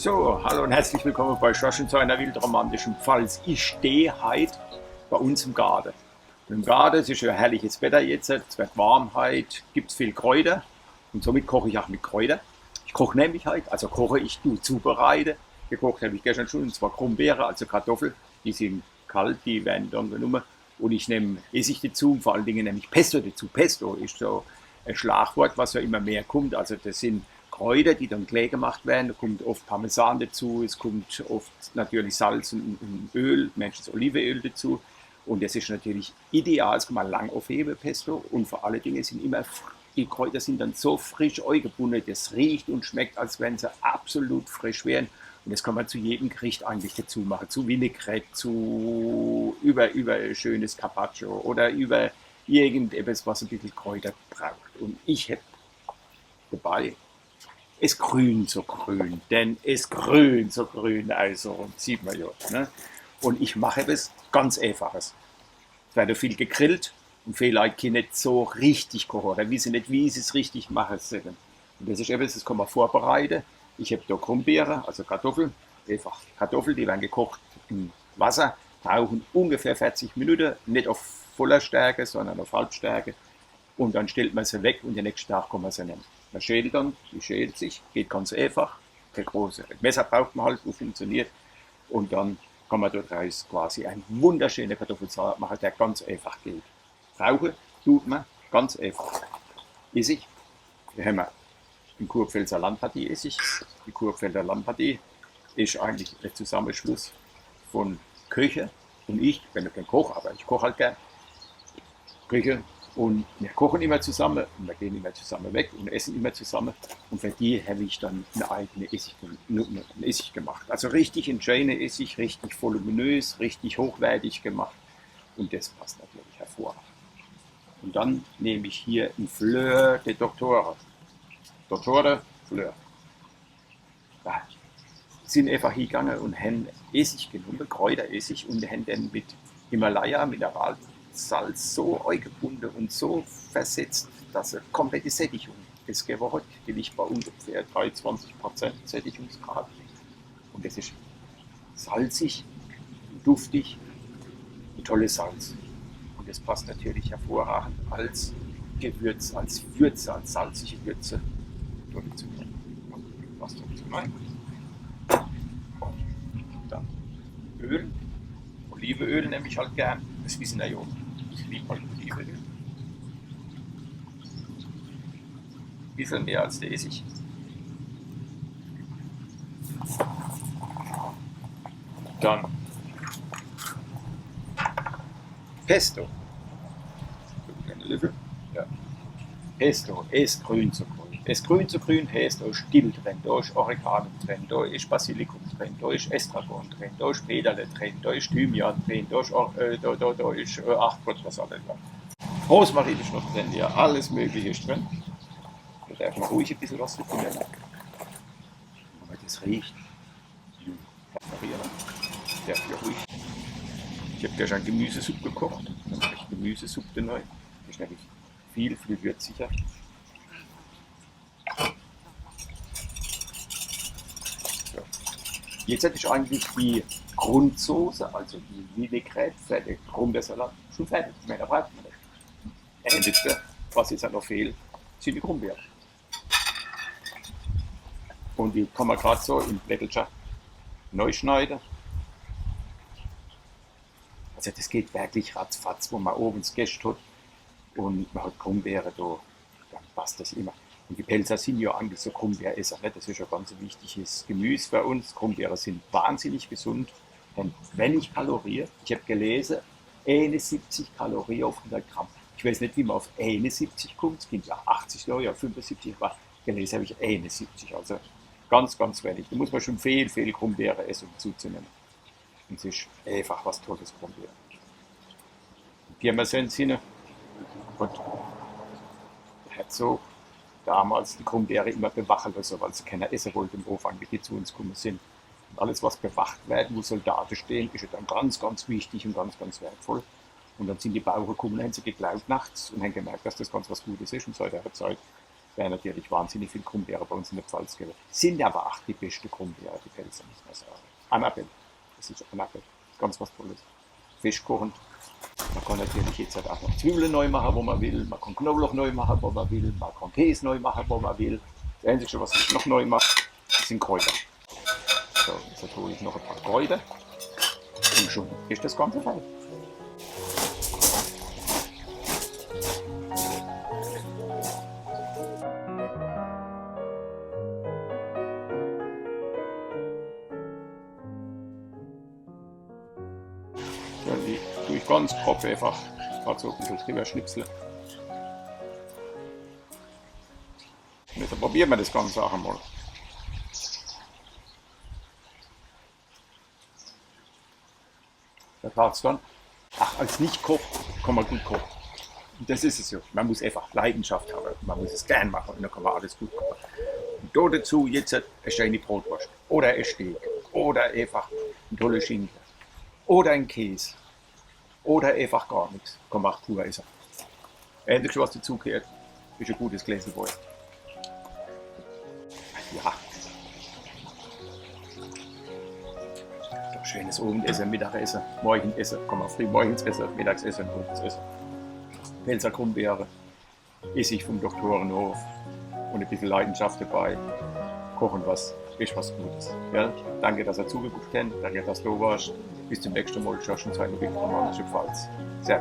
So, hallo und herzlich willkommen bei Schorsch zu einer wildromantischen Pfalz. Ich stehe heute bei uns im Garten. Und im Garten, es ist ja herrliches Wetter jetzt, es wird warm heute, gibt es viel Kräuter und somit koche ich auch mit Kräuter. Ich koche nämlich heute, also koche ich, zubereite. Gekocht habe ich gestern schon, und zwar Krummbeere, also Kartoffeln, die sind kalt, die werden dann genommen. Und ich nehme Essig dazu und vor allen Dingen nehme ich Pesto dazu. Pesto ist so ein Schlagwort, was ja immer mehr kommt. Also das sind Kräuter, die dann klar gemacht werden. Da kommt oft Parmesan dazu, es kommt oft natürlich Salz und Öl, meistens Olivenöl dazu. Und das ist natürlich ideal, das kann man lang aufheben, Pesto. Und vor allen Dingen sind immer, die Kräuter sind dann so frisch eingebunden, das riecht und schmeckt, als wenn sie absolut frisch wären. Und das kann man zu jedem Gericht eigentlich dazu machen. Zu Vinaigrette, über schönes Carpaccio oder über irgendetwas, was ein bisschen Kräuter braucht. Und ich hätte dabei, es grün so grün, denn es grün so grün, also sieht man ja. Ne? Und ich mache etwas ganz Einfaches. Es wird viel gegrillt und viele Leute nicht so richtig kochen oder wissen nicht, wie sie es richtig machen sollen. Und das ist etwas, das kann man vorbereiten. Ich habe da Krummbeere, also Kartoffeln, einfach Kartoffeln, die werden gekocht im Wasser, brauchen ungefähr 40 Minuten, nicht auf voller Stärke, sondern auf Halbstärke. Und dann stellt man sie weg und den nächsten Tag kann man sie nehmen. Man schält dann, die schält sich, geht ganz einfach. Kein großes Messer braucht man halt, wo funktioniert. Und dann kann man daraus quasi einen wunderschönen Kartoffelsalat machen, der ganz einfach geht. Rauchen tut man ganz einfach. Essig, da haben wir den Kurpfälzer Landpartie-Essig. Die Kurpfälzer Landpartie ist eigentlich der Zusammenschluss von Köche und ich bin kein Koch, aber ich koche halt gern. Köche und wir kochen immer zusammen und wir gehen immer zusammen weg und essen immer zusammen. Und für die habe ich dann eine eigene einen Essig gemacht. Also richtig ein schöner Essig, richtig voluminös, richtig hochwertig gemacht. Und das passt natürlich hervorragend. Und dann nehme ich hier ein Fleur de Dottore. Dottore, Fleur. Da sind einfach hingegangen und haben Essig genommen, Kräuteressig, und haben dann mit Himalaya Mineralsalz so eingebunden und so versetzt, dass eine komplette Sättigung ist geworden. Die liegt bei ungefähr 23% Sättigungsgrad. Und das ist salzig, duftig, ein tolles Salz. Und das passt natürlich hervorragend als Gewürz, als Würze, als salzige Würze. Was dazu rein? Dann Öl, Olivenöl nehme ich halt gern, das wissen ja, ich liebe halt Olivenöl. Ein bisschen mehr als der Essig. Dann Pesto, kleine Löffel. Ja. Pesto ist grün zu grün. Es grün zu grün heißt, da ist Dill drin, da ist Oregano drin, da ist Basilikum drin, da ist Estragon drin, da ist Peterle drin, da ist Thymian drin, da ist, ach Gott, was alles noch. Rosmarin ist noch drin, ja, alles Mögliche ist drin. Da darf man ruhig ein bisschen was dazu nehmen. Aber das riecht. Darf ja ruhig. Ich habe gestern Gemüsesuppe gekocht. Dann mache ich Gemüsesuppe neu. Das ist nämlich viel würziger. So. Jetzt hätte ich eigentlich die Grundsoße, also die Vinaigrette für den Krummbeersalat, schon fertig. Mehr braucht man nicht. Das Einzige, was jetzt noch fehlt, sind die Krummbeeren. Und die kann man gerade so im Blättelchen neu schneiden. Also das geht wirklich ratzfatz, wo man oben das Gäste hat und man hat Krummbeere da, dann passt das immer. Und die Pelzer sind ja eigentlich so Krummbeeresser, ne? Das ist ja ganz ein wichtiges Gemüse für uns. Krummbeere sind wahnsinnig gesund, haben wenig Kalorien. Ich habe gelesen, 71 Kalorien auf 100 Gramm. Ich weiß nicht, wie man auf 71 kommt, es gibt ja 80 ja 75, aber gelesen habe ich 71, also ganz, ganz wenig. Da muss man schon viel Krummbeere essen, um zuzunehmen. Und es ist einfach was Tolles Krummbeere. Pirmasens hinne. Und der Herzog damals die Krummbeere immer bewachen lassen, weil sie keiner essen wollte im Ofen, wie die zu uns gekommen sind. Und alles, was bewacht wird, wo Soldaten stehen, ist dann ganz, ganz wichtig und ganz, ganz wertvoll. Und dann sind die Bauern gekommen, haben sie geglaubt nachts und haben gemerkt, dass das ganz was Gutes ist. Und seit der Zeit wäre natürlich wahnsinnig viel Krummbeere bei uns in der Pfalz geben. Sind aber auch die beste Krummbeere, die Pfälzer, muss man sagen. Annabelle, das ist Annabelle, ganz was Tolles. Fischkochend. Man kann natürlich jetzt halt auch noch Zwiebeln neu machen, wo man will. Man kann Knoblauch neu machen, wo man will. Man kann Käse neu machen, wo man will. Das Einzige, was ich noch neu mache, sind Kräuter. So, jetzt hole ich noch ein paar Kräuter. Und schon ist das Ganze fertig. Ja, die tue ich ganz grob einfach, gerade so ein bisschen drüber schnipseln. Und jetzt probieren wir das Ganze auch einmal. Da hat es dann, ach, als Nicht-Koch kann man gut kochen. Und das ist es ja. Man muss einfach Leidenschaft haben. Man muss es gern machen und dann kann man alles gut kochen. Und da dazu jetzt eine schöne Brotwurst. Oder ein Steak. Oder einfach ein toller Schinken. Oder ein Käse. Oder einfach gar nichts. Kann man auch pur essen. Ähnlich was dazu gehört, ist ein gutes Gläschen Wein. Ja. Schönes Abendessen, Mittagessen, Morgenessen. Kann man früh morgens essen, Mittagsessen, Abendessen. Pfälzer Krummbeere, Essig vom Doktorenhof und ein bisschen Leidenschaft dabei. Kochen was, ist was Gutes. Ja? Danke, dass ihr zugeguckt habt, danke, dass du warst. Bis zum nächsten Mal, Josh und seine Pfalz. Sehr